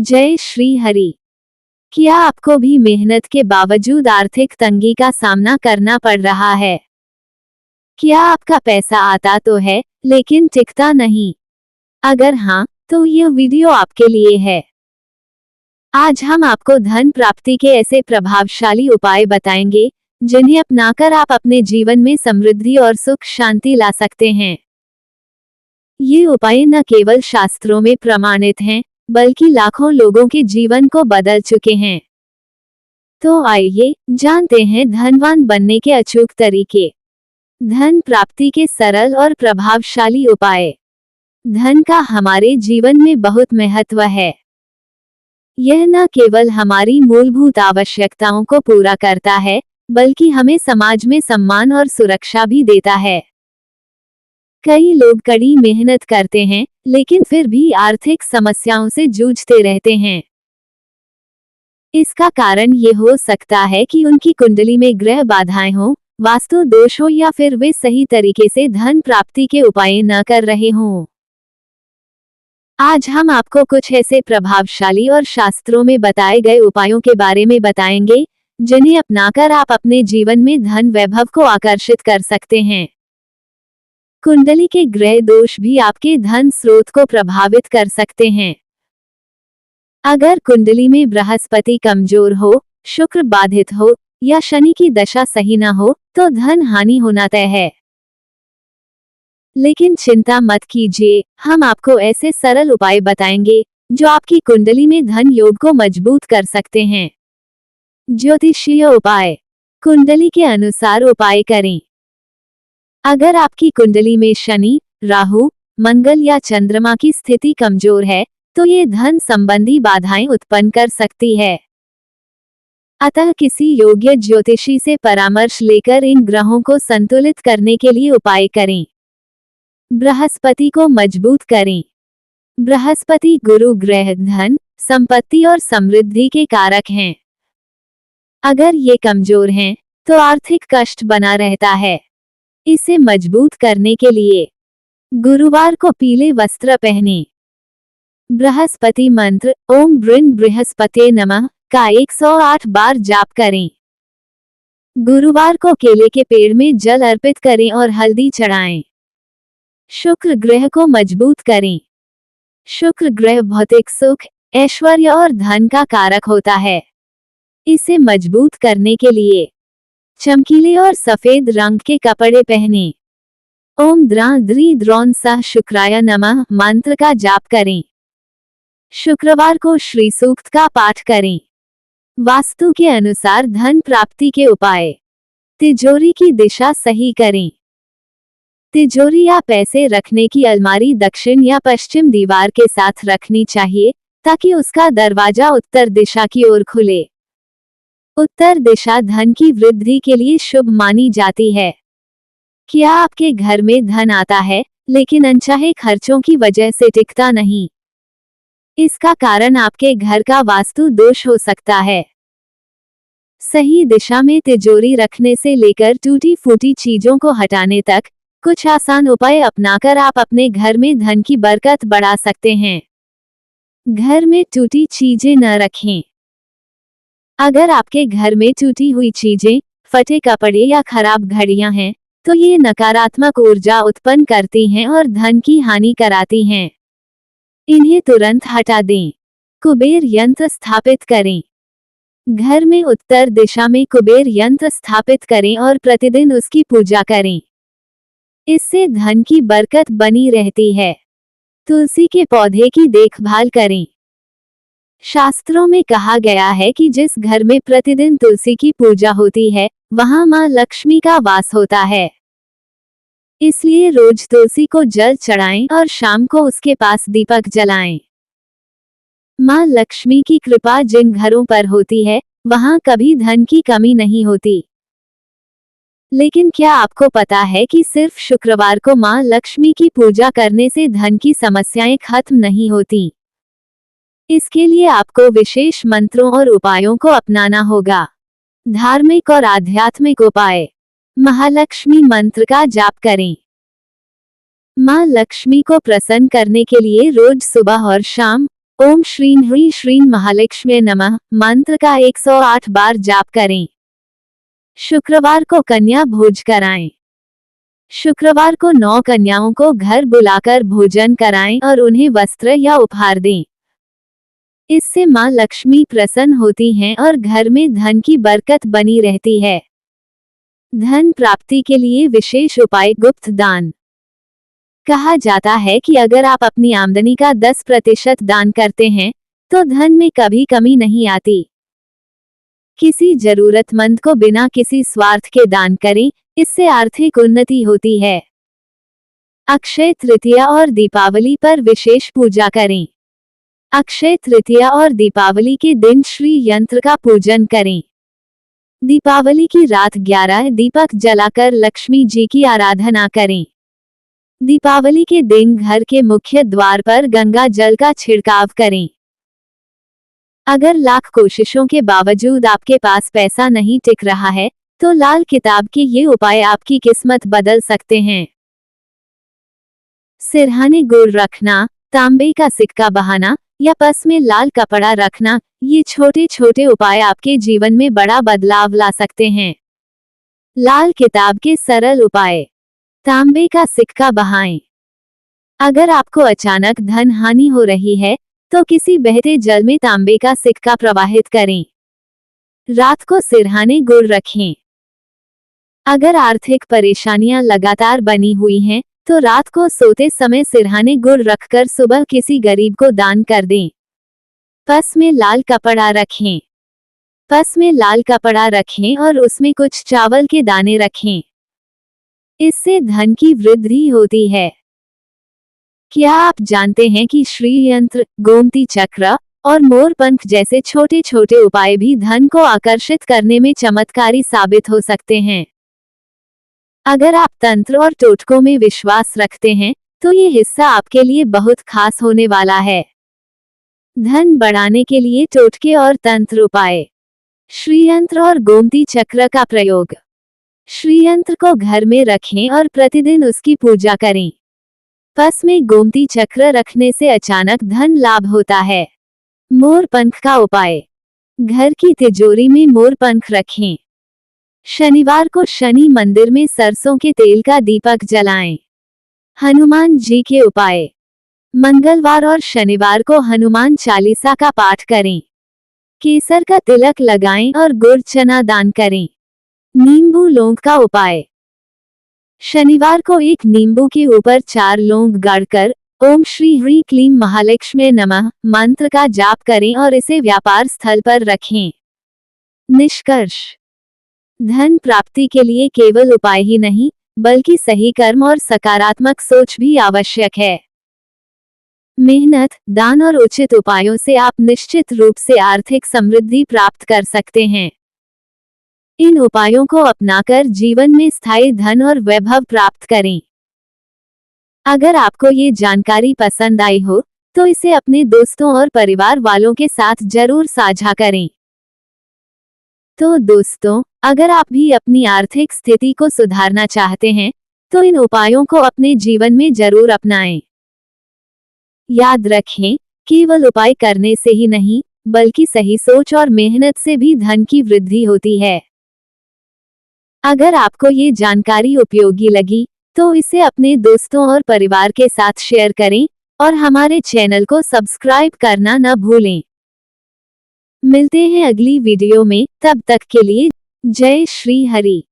जय श्री हरि। क्या आपको भी मेहनत के बावजूद आर्थिक तंगी का सामना करना पड़ रहा है? क्या आपका पैसा आता तो है लेकिन टिकता नहीं? अगर हाँ, तो यह वीडियो आपके लिए है। आज हम आपको धन प्राप्ति के ऐसे प्रभावशाली उपाय बताएंगे जिन्हें अपनाकर आप अपने जीवन में समृद्धि और सुख शांति ला सकते हैं। ये उपाय न केवल शास्त्रों में प्रमाणित हैं, बल्कि लाखों लोगों के जीवन को बदल चुके हैं। तो आइए जानते हैं धनवान बनने के अचूक तरीके। धन प्राप्ति के सरल और प्रभावशाली उपाय। धन का हमारे जीवन में बहुत महत्व है। यह न केवल हमारी मूलभूत आवश्यकताओं को पूरा करता है, बल्कि हमें समाज में सम्मान और सुरक्षा भी देता है। कई लोग कड़ी मेहनत करते हैं, लेकिन फिर भी आर्थिक समस्याओं से जूझते रहते हैं। इसका कारण ये हो सकता है कि उनकी कुंडली में ग्रह बाधाएं हों, वास्तु दोष हो या फिर वे सही तरीके से धन प्राप्ति के उपाय न कर रहे हों। आज हम आपको कुछ ऐसे प्रभावशाली और शास्त्रों में बताए गए उपायों के बारे में बताएंगे, जिन्हें अपनाकर आप अपने जीवन में धन वैभव को आकर्षित कर सकते हैं। कुंडली के ग्रह दोष भी आपके धन स्रोत को प्रभावित कर सकते हैं। अगर कुंडली में बृहस्पति कमजोर हो, शुक्र बाधित हो या शनि की दशा सही न हो, तो धन हानि होना तय है। लेकिन चिंता मत कीजिए, हम आपको ऐसे सरल उपाय बताएंगे जो आपकी कुंडली में धन योग को मजबूत कर सकते हैं। ज्योतिषीय उपाय। कुंडली के अनुसार उपाय करें। अगर आपकी कुंडली में शनि, राहु, मंगल या चंद्रमा की स्थिति कमजोर है, तो ये धन संबंधी बाधाएं उत्पन्न कर सकती है। अतः किसी योग्य ज्योतिषी से परामर्श लेकर इन ग्रहों को संतुलित करने के लिए उपाय करें। बृहस्पति को मजबूत करें। बृहस्पति गुरु ग्रह धन, संपत्ति और समृद्धि के कारक हैं। अगर ये कमजोर हैं, तो आर्थिक कष्ट बना रहता है। इसे मजबूत करने के लिए गुरुवार को पीले वस्त्र पहने। बृहस्पति मंत्र ओम बृन बृहस्पते नमः का 108 बार जाप करें। गुरुवार को केले के पेड़ में जल अर्पित करें और हल्दी चढ़ाएं। शुक्र ग्रह को मजबूत करें। शुक्र ग्रह भौतिक सुख, ऐश्वर्य और धन का कारक होता है। इसे मजबूत करने के लिए चमकीले और सफेद रंग के कपड़े पहने। ओम द्रा द्री द्रोण सह शुक्राय नमः मंत्र का जाप करें। शुक्रवार को श्री सूक्त का पाठ करें। वास्तु के अनुसार धन प्राप्ति के उपाय। तिजोरी की दिशा सही करें। तिजोरी या पैसे रखने की अलमारी दक्षिण या पश्चिम दीवार के साथ रखनी चाहिए, ताकि उसका दरवाजा उत्तर दिशा की ओर खुले। उत्तर दिशा धन की वृद्धि के लिए शुभ मानी जाती है। क्या आपके घर में धन आता है, लेकिन अनचाहे खर्चों की वजह से टिकता नहीं? इसका कारण आपके घर का वास्तु दोष हो सकता है। सही दिशा में तिजोरी रखने से लेकर टूटी फूटी चीजों को हटाने तक कुछ आसान उपाय अपनाकर आप अपने घर में धन की बरकत बढ़ा सकते हैं। घर में टूटी चीजें न रखें। अगर आपके घर में टूटी हुई चीजें, फटे कपड़े या खराब घड़ियां हैं, तो ये नकारात्मक ऊर्जा उत्पन्न करती हैं और धन की हानि कराती हैं। इन्हें तुरंत हटा दें। कुबेर यंत्र स्थापित करें। घर में उत्तर दिशा में कुबेर यंत्र स्थापित करें और प्रतिदिन उसकी पूजा करें। इससे धन की बरकत बनी रहती है। तुलसी के पौधे की देखभाल करें। शास्त्रों में कहा गया है कि जिस घर में प्रतिदिन तुलसी की पूजा होती है, वहां मां लक्ष्मी का वास होता है। इसलिए रोज तुलसी को जल चढ़ाएं और शाम को उसके पास दीपक जलाएं। मां लक्ष्मी की कृपा जिन घरों पर होती है, वहां कभी धन की कमी नहीं होती। लेकिन क्या आपको पता है कि सिर्फ शुक्रवार को मां लक्ष्मी की पूजा करने से धन की समस्याएं खत्म नहीं होती? इसके लिए आपको विशेष मंत्रों और उपायों को अपनाना होगा। धार्मिक और आध्यात्मिक उपाय। महालक्ष्मी मंत्र का जाप करें। मां लक्ष्मी को प्रसन्न करने के लिए रोज सुबह और शाम ओम श्रीं ह्रीं श्रीं महालक्ष्मी नमः मंत्र का 108 बार जाप करें। शुक्रवार को कन्या भोज कराएं। शुक्रवार को 9 कन्याओं को घर बुलाकर भोजन कराएं और उन्हें वस्त्र या उपहार दें। इससे मां लक्ष्मी प्रसन्न होती हैं और घर में धन की बरकत बनी रहती है। धन प्राप्ति के लिए विशेष उपाय गुप्त दान। कहा जाता है कि अगर आप अपनी आमदनी का 10% दान करते हैं तो धन में कभी कमी नहीं आती। किसी जरूरतमंद को बिना किसी स्वार्थ के दान करें, इससे आर्थिक उन्नति होती है। अक्षय तृतीया और दीपावली पर विशेष पूजा करें। अक्षय तृतीया और दीपावली के दिन श्री यंत्र का पूजन करें। दीपावली की रात 11 दीपक जलाकर लक्ष्मी जी की आराधना करें। दीपावली के दिन घर के मुख्य द्वार पर गंगा जल का छिड़काव करें। अगर लाख कोशिशों के बावजूद आपके पास पैसा नहीं टिक रहा है तो लाल किताब के ये उपाय आपकी किस्मत बदल सकते हैं। सिरहाने गुड़ रखना, तांबे का सिक्का बहाना या पस में लाल कपड़ा रखना, ये छोटे छोटे उपाय आपके जीवन में बड़ा बदलाव ला सकते हैं। लाल किताब के सरल उपाय। तांबे का सिक्का बहाएं। अगर आपको अचानक धन हानि हो रही है तो किसी बहते जल में तांबे का सिक्का प्रवाहित करें। रात को सिरहाने गुड़ रखें। अगर आर्थिक परेशानियां लगातार बनी हुई हैं तो रात को सोते समय सिरहाने गुड़ रखकर सुबह किसी गरीब को दान कर दें। पस में लाल कपड़ा रखें। पस में लाल कपड़ा रखें और उसमें कुछ चावल के दाने रखें। इससे धन की वृद्धि होती है। क्या आप जानते हैं कि श्री यंत्र, गोमती चक्र और मोर पंख जैसे छोटे छोटे उपाय भी धन को आकर्षित करने में चमत्कारी साबित हो सकते हैं। अगर आप तंत्र और टोटकों में विश्वास रखते हैं तो ये हिस्सा आपके लिए बहुत खास होने वाला है। धन बढ़ाने के लिए टोटके और तंत्र उपाय। श्रीयंत्र और गोमती चक्र का प्रयोग। श्रीयंत्र को घर में रखें और प्रतिदिन उसकी पूजा करें। पस में गोमती चक्र रखने से अचानक धन लाभ होता है। मोर पंख का उपाय। घर की तिजोरी में मोर पंख रखें। शनिवार को शनि मंदिर में सरसों के तेल का दीपक जलाएं। हनुमान जी के उपाय। मंगलवार और शनिवार को हनुमान चालीसा का पाठ करें। केसर का तिलक लगाएं और गुड़ चना दान करें। नींबू लौंग का उपाय। शनिवार को एक नींबू के ऊपर 4 लौंग गाड़कर ओम श्री ह्रीं क्लीं महालक्ष्मी नमः मंत्र का जाप करें और इसे व्यापार स्थल पर रखें। निष्कर्ष। धन प्राप्ति के लिए केवल उपाय ही नहीं बल्कि सही कर्म और सकारात्मक सोच भी आवश्यक है। मेहनत, दान और उचित उपायों से आप निश्चित रूप से आर्थिक समृद्धि प्राप्त कर सकते हैं। इन उपायों को अपनाकर जीवन में स्थायी धन और वैभव प्राप्त करें। अगर आपको ये जानकारी पसंद आई हो तो इसे अपने दोस्तों और परिवार वालों के साथ जरूर साझा करें। तो दोस्तों, अगर आप भी अपनी आर्थिक स्थिति को सुधारना चाहते हैं तो इन उपायों को अपने जीवन में जरूर अपनाएं। याद रखें, केवल उपाय करने से ही नहीं बल्कि सही सोच और मेहनत से भी धन की वृद्धि होती है। अगर आपको ये जानकारी उपयोगी लगी तो इसे अपने दोस्तों और परिवार के साथ शेयर करें और हमारे चैनल को सब्सक्राइब करना न भूलें। मिलते हैं अगली वीडियो में, तब तक के लिए जय श्री हरि।